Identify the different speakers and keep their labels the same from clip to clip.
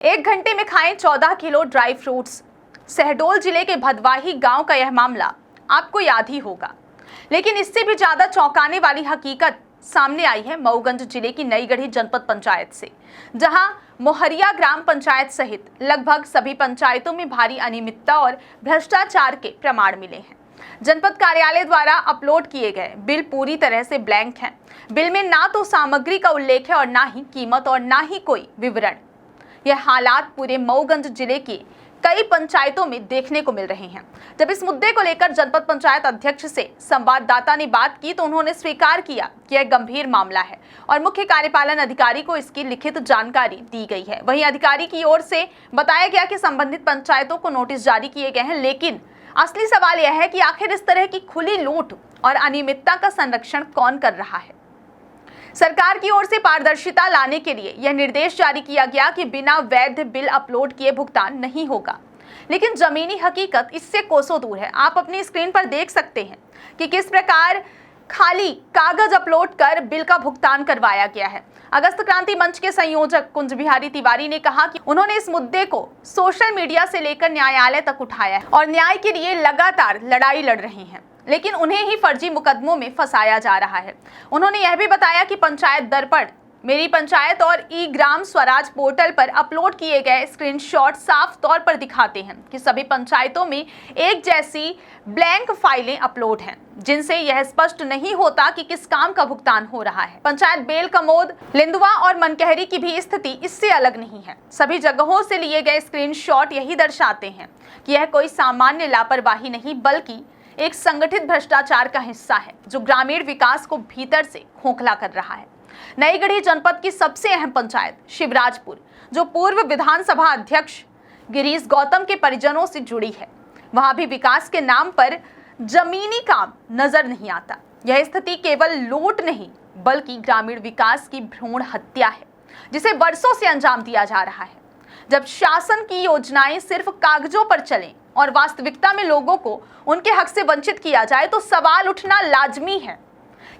Speaker 1: एक घंटे में खाएं 14 किलो ड्राई फ्रूट्स। शहडोल जिले के भदवाही गांव का यह मामला आपको याद ही होगा, लेकिन इससे भी ज्यादा चौंकाने वाली हकीकत सामने आई है मऊगंज जिले की नईगढ़ी जनपद पंचायत से, जहां मोहरिया ग्राम पंचायत सहित लगभग सभी पंचायतों में भारी अनियमितता और भ्रष्टाचार के प्रमाण मिले हैं। जनपद कार्यालय द्वारा अपलोड किए गए बिल पूरी तरह से ब्लैंक हैं। बिल में ना तो सामग्री का उल्लेख है और ना ही कीमत और ना ही कोई विवरण। यह हालात पूरे मऊगंज जिले की कई पंचायतों में देखने को मिल रहे हैं। जब इस मुद्दे को लेकर जनपद पंचायत अध्यक्ष से संवाददाता ने बात की तो उन्होंने स्वीकार किया कि यह गंभीर मामला है और मुख्य कार्यपालन अधिकारी को इसकी लिखित जानकारी दी गई है। वहीं अधिकारी की ओर से बताया गया कि संबंधित पंचायतों को नोटिस जारी किए गए हैं, लेकिन असली सवाल यह है कि आखिर इस तरह की खुली लूट और अनियमितता का संरक्षण कौन कर रहा है। सरकार की ओर से पारदर्शिता लाने के लिए यह निर्देश जारी किया गया कि बिना वैध बिल अपलोड किए भुगतान नहीं होगा, लेकिन जमीनी हकीकत इससे कोसों दूर है। आप अपनी स्क्रीन पर देख सकते हैं कि किस प्रकार खाली कागज अपलोड कर बिल का भुगतान करवाया गया है। अगस्त क्रांति मंच के संयोजक कुंज बिहारी तिवारी ने कहा कि उन्होंने इस मुद्दे को सोशल मीडिया से लेकर न्यायालय तक उठाया है और न्याय के लिए लगातार लड़ाई लड़ रहे हैं, लेकिन उन्हें ही फर्जी मुकदमों में फंसाया जा रहा है। उन्होंने यह भी बताया कि पंचायत दर्पण, मेरी पंचायत और ई ग्राम स्वराज पोर्टल पर अपलोड किए गए स्क्रीनशॉट साफ तौर पर दिखाते हैं कि सभी पंचायतों में एक जैसी ब्लैंक फाइलें अपलोड हैं, जिनसे यह स्पष्ट नहीं होता कि किस काम का भुगतान हो रहा है। पंचायत बेल कमोद, लिंदुआ और मनकहरी की भी स्थिति इससे अलग नहीं है। सभी जगहों से लिए गए स्क्रीनशॉट यही दर्शाते हैं कि यह कोई सामान्य लापरवाही नहीं, बल्कि एक संगठित भ्रष्टाचार का हिस्सा है जो ग्रामीण विकास को भीतर से खोखला कर रहा है। नईगढ़ी जनपद की सबसे अहम पंचायत शिवराजपुर, जो पूर्व विधानसभा अध्यक्ष गिरीश गौतम के परिजनों से जुड़ी है, वहां भी विकास के नाम पर जमीनी काम नजर नहीं आता। यह स्थिति केवल लूट नहीं बल्कि ग्रामीण विकास की भ्रूण हत्या है, जिसे वर्षों से अंजाम दिया जा रहा है। जब शासन की योजनाएं सिर्फ कागजों पर चलें और वास्तविकता में लोगों को उनके हक से वंचित किया जाए तो सवाल उठना लाजमी है।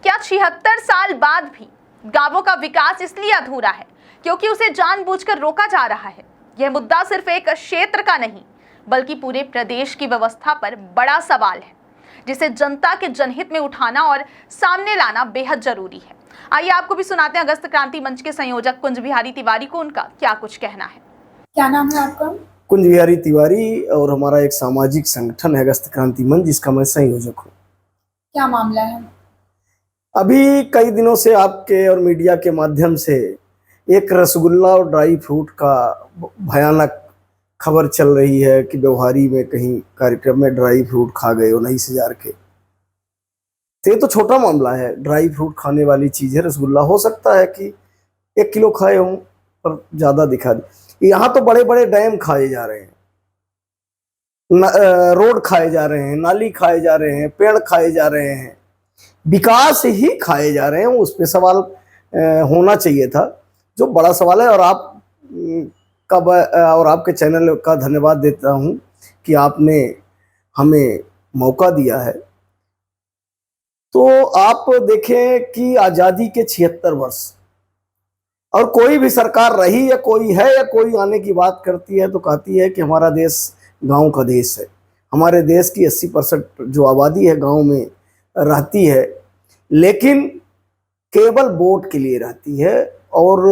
Speaker 1: क्या 76 साल बाद भी गांवों का विकास इसलिए अधूरा है क्योंकि उसे जानबूझकर रोका जा रहा है? यह मुद्दा सिर्फ एक क्षेत्र का नहीं बल्कि पूरे प्रदेश की व्यवस्था पर बड़ा सवाल है, जिसे जनता के जनहित में उठाना और सामने लाना बेहद जरूरी है। आइए आपको भी सुनाते हैं अगस्त क्रांति मंच के संयोजक कुंज बिहारी तिवारी को उनका क्या कुछ कहना है।
Speaker 2: क्या नाम है आपका?
Speaker 3: कुंज बिहारी तिवारी, और हमारा एक सामाजिक संगठन है अगस्त क्रांति मंच, जिसका मैं संयोजक हूँ।
Speaker 2: क्या मामला है?
Speaker 3: अभी कई दिनों से आपके और मीडिया के माध्यम से एक रसगुल्ला और ड्राई फ्रूट का भयानक खबर चल रही है कि व्यवहारी में कहीं कार्यक्रम में ड्राई फ्रूट खा गए हो नहीं सजार के। तो ये तो छोटा मामला है, ड्राई फ्रूट खाने वाली चीज है। रसगुल्ला हो सकता है कि 1 किलो खाए हों, पर ज्यादा दिखा दी। यहाँ तो बड़े बड़े डैम खाए जा रहे हैं, रोड खाए जा रहे हैं, नाली खाए जा रहे हैं, पेड़ खाए जा रहे हैं, विकास ही खाए जा रहे हैं। उस पर सवाल होना चाहिए था, जो बड़ा सवाल है। और आप कब और आपके चैनल का धन्यवाद देता हूं कि आपने हमें मौका दिया है। तो आप देखें कि आज़ादी के 76 वर्ष और कोई भी सरकार रही या कोई है या कोई आने की बात करती है तो कहती है कि हमारा देश गांव का देश है। हमारे देश की 80% जो आबादी है गांव में रहती है, लेकिन केवल वोट के लिए रहती है और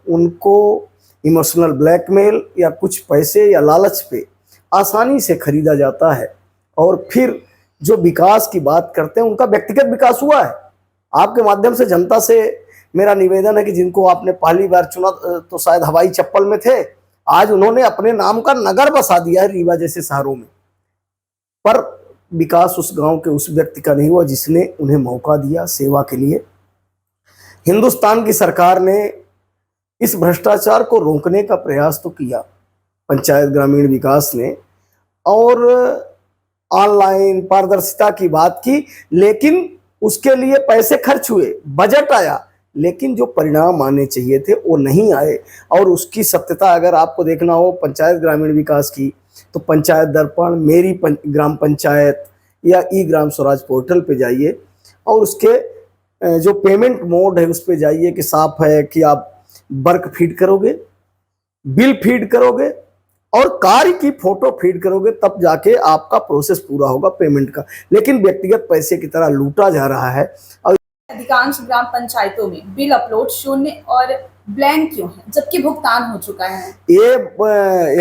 Speaker 3: उनको इमोशनल ब्लैकमेल या कुछ पैसे या लालच पे आसानी से खरीदा जाता है। और फिर जो विकास की बात करते हैं उनका व्यक्तिगत विकास हुआ है। आपके माध्यम से जनता से मेरा निवेदन है कि जिनको आपने पहली बार चुना तो शायद हवाई चप्पल में थे, आज उन्होंने अपने नाम का नगर बसा दिया है रीवा जैसे शहरों में, पर विकास उस गांव के उस व्यक्ति का नहीं हुआ जिसने उन्हें मौका दिया सेवा के लिए। हिंदुस्तान की सरकार ने इस भ्रष्टाचार को रोकने का प्रयास तो किया, पंचायत ग्रामीण विकास ने, और ऑनलाइन पारदर्शिता की बात की, लेकिन उसके लिए पैसे खर्च हुए, बजट आया, लेकिन जो परिणाम आने चाहिए थे वो नहीं आए। और उसकी सत्यता अगर आपको देखना हो पंचायत ग्रामीण विकास की, तो पंचायत दर्पण, मेरी ग्राम पंचायत या ई ग्राम स्वराज पोर्टल पे जाइए और उसके जो पेमेंट मोड है उस पे जाइए कि साफ है कि आप वर्क फीड करोगे बिल फीड करोगे और कार्य की फोटो फीड करोगे, तब जाके आपका प्रोसेस पूरा होगा पेमेंट का। लेकिन व्यक्तिगत पैसे की तरह लूटा जा रहा है। और
Speaker 2: अधिकांश ग्राम पंचायतों में बिल अपलोड शून्य और ब्लैंक क्यों है, जबकि भुगतान हो चुका है?
Speaker 3: ये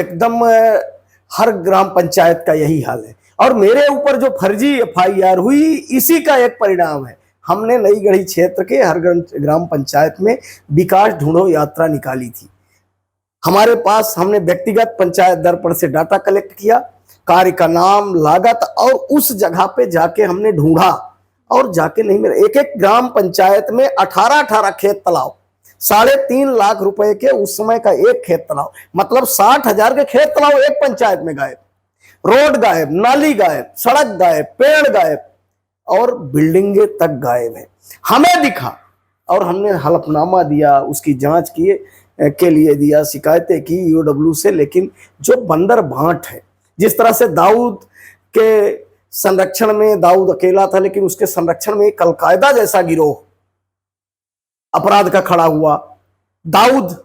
Speaker 3: एकदम हर ग्राम पंचायत का यही हाल है। और मेरे ऊपर जो फर्जी FIR हुई, इसी का एक परिणाम है। हमने नई गढ़ी क्षेत्र के हर ग्राम पंचायत में विकास ढूंढो यात्रा निकाली थी। हमारे पास हमने व्यक्तिगत पंचायत दर्पण से डाटा कलेक्ट किया, कार्य का नाम, लागत, और उस जगह पे जाके हमने ढूंढा और जाके नहीं मिला। एक एक ग्राम पंचायत में 18 खेत तालाब, 3.5 लाख रुपए के उस समय का एक खेत तालाब, मतलब 60,000 के खेत तालाब एक पंचायत में गायब। रोड गायब, नाली गायब, सड़क गायब, पेड़ गायब और बिल्डिंगे तक गायब है। हमें दिखा और हमने हलफनामा दिया, उसकी जांच किए के लिए दिया, शिकायतें की UW से। लेकिन जो बंदर भांट है, जिस तरह से दाऊद के संरक्षण में दाऊद अकेला था, लेकिन उसके संरक्षण में एक अलकायदा जैसा गिरोह अपराध का खड़ा हुआ। दाऊद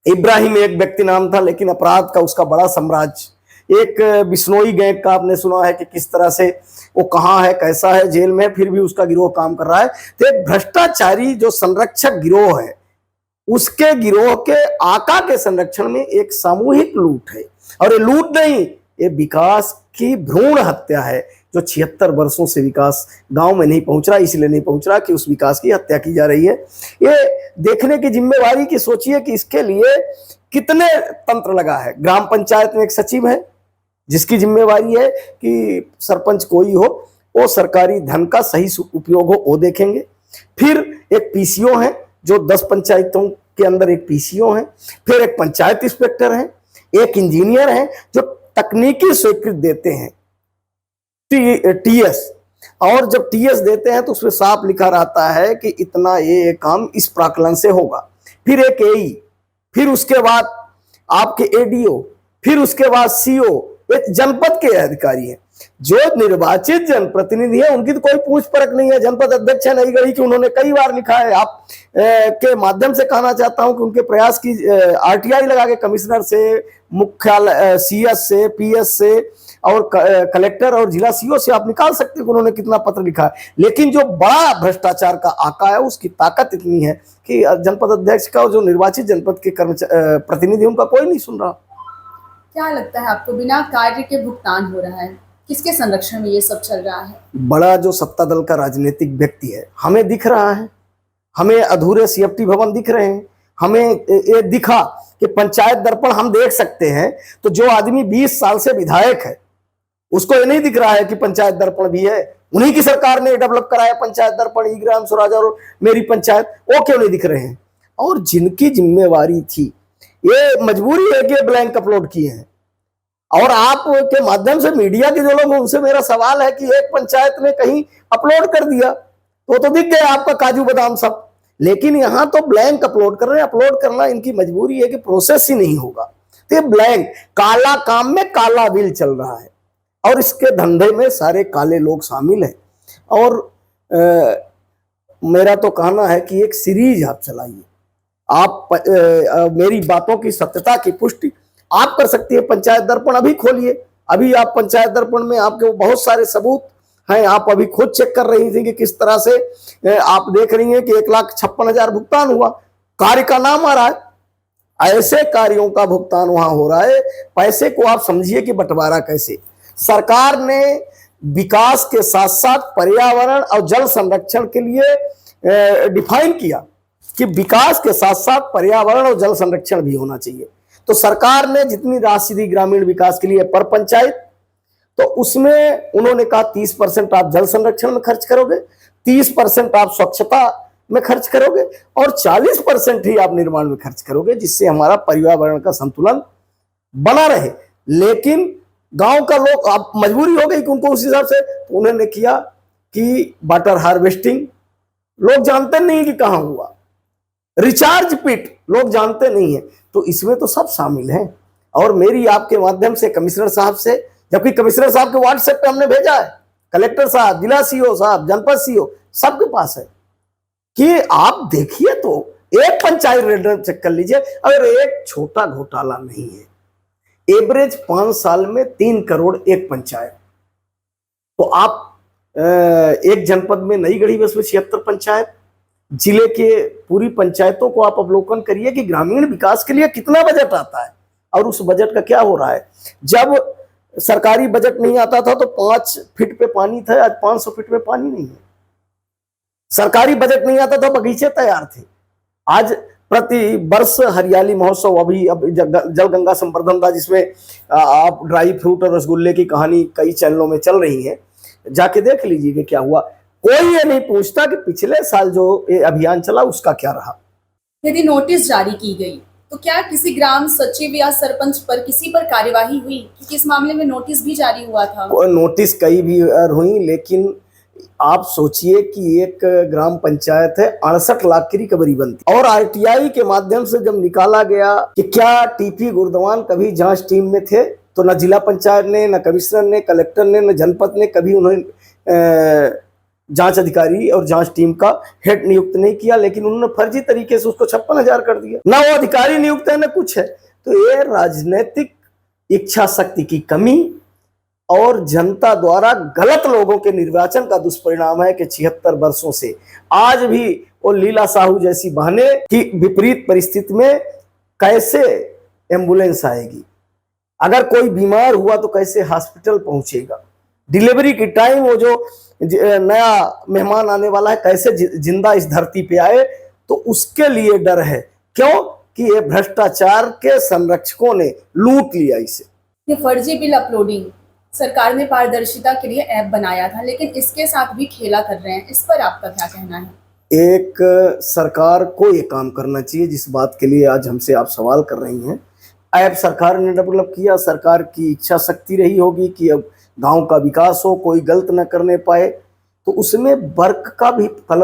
Speaker 3: इब्राहिम एक व्यक्ति नाम था, लेकिन अपराध का उसका बड़ा साम्राज्य। एक बिश्नोई गैंग का आपने सुना है कि किस तरह से वो कहाँ है, कैसा है, जेल में, फिर भी उसका गिरोह काम कर रहा है। तो एक भ्रष्टाचारी जो संरक्षक गिरोह है, उसके गिरोह के आका के संरक्षण में एक सामूहिक लूट है। और ये लूट नहीं, ये विकास की भ्रूण हत्या है। जो 76 वर्षों से विकास गांव में नहीं पहुंच रहा, इसलिए नहीं पहुंच रहा कि उस विकास की हत्या की जा रही है। ये देखने की जिम्मेवारी की सोचिए कि इसके लिए कितने तंत्र लगा है। ग्राम पंचायत में एक सचिव है जिसकी जिम्मेवारी है कि सरपंच कोई हो, वो सरकारी धन का सही उपयोग हो वो देखेंगे। फिर एक PCO है, जो 10 पंचायतों के अंदर एक PCO है। फिर एक पंचायत इंस्पेक्टर है, एक इंजीनियर है जो तकनीकी स्वीकृति देते हैं, TS। और जब TS देते हैं तो उसमें साफ लिखा रहता है कि इतना ये काम इस प्राकलन से होगा। फिर एक AE, फिर उसके बाद आपके ADO, फिर उसके बाद CO। एक जनपद के अधिकारी हैं, जो निर्वाचित जनप्रतिनिधि है, उनकी तो कोई पूछ परख नहीं है। जनपद अध्यक्ष है नई गढ़ी की, उन्होंने कई बार लिखा है। आप के माध्यम से कहना चाहता हूं कि उनके प्रयास की RTI लगा के कमिश्नर से, मुख्यालय CS से, PS से और कलेक्टर और जिला CO से आप निकाल सकते हैं कि उन्होंने कितना पत्र लिखा है। लेकिन जो बड़ा भ्रष्टाचार का आका है, उसकी ताकत इतनी है कि जनपद अध्यक्ष का और जो निर्वाचित जनपद के प्रतिनिधि उनका कोई नहीं सुन रहा।
Speaker 2: क्या लगता है आपको, बिना कार्य के भुगतान हो रहा है, किसके संरक्षण में ये सब चल रहा है?
Speaker 3: बड़ा जो सत्ता दल का राजनीतिक व्यक्ति है, हमें दिख रहा है। हमें अधूरे CFT भवन दिख रहे हैं। हमें ये दिखा कि पंचायत दर्पण हम देख सकते हैं, तो जो आदमी 20 साल से विधायक है, उसको ये नहीं दिख रहा है कि पंचायत दर्पण भी है। उन्हीं की सरकार ने डेवलप कराया पंचायत दर्पण, ई-ग्राम स्वराज और मेरी पंचायत, वो क्यों नहीं दिख रहे हैं? और जिनकी जिम्मेवारी थी, ये मजबूरी है कि ब्लैंक अपलोड किए हैं। और आप के माध्यम से मीडिया के जो लोग हैं, उनसे मेरा सवाल है कि एक पंचायत ने कहीं अपलोड कर दिया तो दिख गया आपका काजू बादाम सब, लेकिन यहाँ तो ब्लैंक अपलोड कर रहे हैं। अपलोड करना इनकी मजबूरी है कि प्रोसेस ही नहीं होगा। तो ये ब्लैंक, काला काम में काला बिल चल रहा है और इसके धंधे में सारे काले लोग शामिल हैं। और मेरा तो कहना है कि एक सीरीज आप चलाइए। आप मेरी बातों की सत्यता की पुष्टि आप कर सकती है। पंचायत दर्पण अभी खोलिए, अभी आप पंचायत दर्पण में आपके बहुत सारे सबूत हैं। आप अभी खुद चेक कर रही थी कि किस तरह से आप देख रही हैं कि 1,56,000 भुगतान हुआ, कार्य का नाम आ रहा है। ऐसे कार्यों का भुगतान वहां हो रहा है। पैसे को आप समझिए कि बंटवारा कैसे। सरकार ने विकास के साथ साथ पर्यावरण और जल संरक्षण के लिए डिफाइन किया कि विकास के साथ साथ पर्यावरण और जल संरक्षण भी होना चाहिए। तो सरकार ने जितनी राशि दी ग्रामीण विकास के लिए पर पंचायत, तो उसमें उन्होंने कहा 30% आप जल संरक्षण में खर्च करोगे, 30% आप स्वच्छता में खर्च करोगे और 40% ही आप निर्माण में खर्च करोगे, जिससे हमारा पर्यावरण का संतुलन बना रहे। लेकिन गांव का लोग, अब मजबूरी हो गई कि उनको उस हिसाब से, तो उन्होंने किया कि वाटर हार्वेस्टिंग लोग जानते नहीं कि कहां हुआ, रिचार्ज पिट लोग जानते नहीं है। तो इसमें तो सब शामिल हैं। और मेरी आपके माध्यम से कमिश्नर साहब से, जबकि कमिश्नर साहब के व्हाट्सएप पे हमने भेजा है, कलेक्टर साहब, जिला CO साहब, जनपद CO सबके पास है कि आप देखिए तो एक पंचायत रेंडम चेक कर लीजिए, अगर एक छोटा घोटाला नहीं है, एवरेज 5 साल में 3 करोड़ एक पंचायत, तो आप एक जनपद में नई गढ़ी में 76 पंचायत, जिले के पूरी पंचायतों को आप अवलोकन करिए कि ग्रामीण विकास के लिए कितना बजट आता है और उस बजट का क्या हो रहा है। जब सरकारी बजट नहीं आता था तो 5 फीट पे पानी था, आज 500 फीट पे पानी नहीं है। सरकारी बजट नहीं आता था, बगीचे तैयार थे। आज प्रति वर्ष हरियाली महोत्सव, अभी अब जल गंगा संवर्धन था जिसमें आप ड्राई फ्रूट और रसगुल्ले की कहानी कई चैनलों में चल रही है, जाके देख लीजिए कि क्या हुआ। कोई ये नहीं पूछता कि पिछले साल जो ये अभियान चला उसका क्या रहा।
Speaker 2: यदि नोटिस जारी की गई तो क्या किसी ग्राम सचिव या सरपंच पर किसी पर कार्यवाही हुई, क्योंकि इस मामले में नोटिस भी जारी हुआ था।
Speaker 3: नोटिस कई भी हुई, लेकिन आप सोचिए कि एक ग्राम पंचायत है, 68 लाख की रिकवरी बनती, और आरटीआई के माध्यम से जब निकाला गया कि क्या टीपी गुरदवान कभी जांच टीम में थे, तो न जिला पंचायत ने, न कमिश्नर ने, कलेक्टर ने, न जनपद ने कभी उन्हें जांच अधिकारी और जांच टीम का हेड नियुक्त नहीं किया, लेकिन उन्होंने फर्जी तरीके से उसको 56,000 कर दिया। ना वो अधिकारी नियुक्त है, ना कुछ है। तो ये राजनीतिक इच्छा शक्ति की कमी और जनता द्वारा गलत लोगों के निर्वाचन का दुष्परिणाम है कि 76 वर्षों से आज भी वो लीला साहू जैसी बहने की विपरीत परिस्थिति में कैसे एम्बुलेंस आएगी, अगर कोई बीमार हुआ तो कैसे हॉस्पिटल पहुंचेगा, डिलीवरी की टाइम वो जो नया मेहमान आने वाला है कैसे जिंदा इस धरती पे आए, तो उसके लिए डर है। क्यों कि ये भ्रष्टाचार के संरक्षकों ने लूट लिया इसे।
Speaker 2: ये फर्जी बिल अपलोडिंग सरकार ने पारदर्शिता के लिए ऐप बनाया था, लेकिन इसके साथ भी खेला कर रहे हैं, इस पर आपका क्या कहना है? एक
Speaker 3: सरकार को ये काम करना चाहिए जिस बात के लिए आज हमसे आप सवाल कर रही हैं। ऐप सरकार ने डेवलप किया, सरकार की इच्छा शक्ति रही होगी कि अब गांव का विकास हो, कोई गलत न करने पाए, तो उसमें वर्क का भी कलर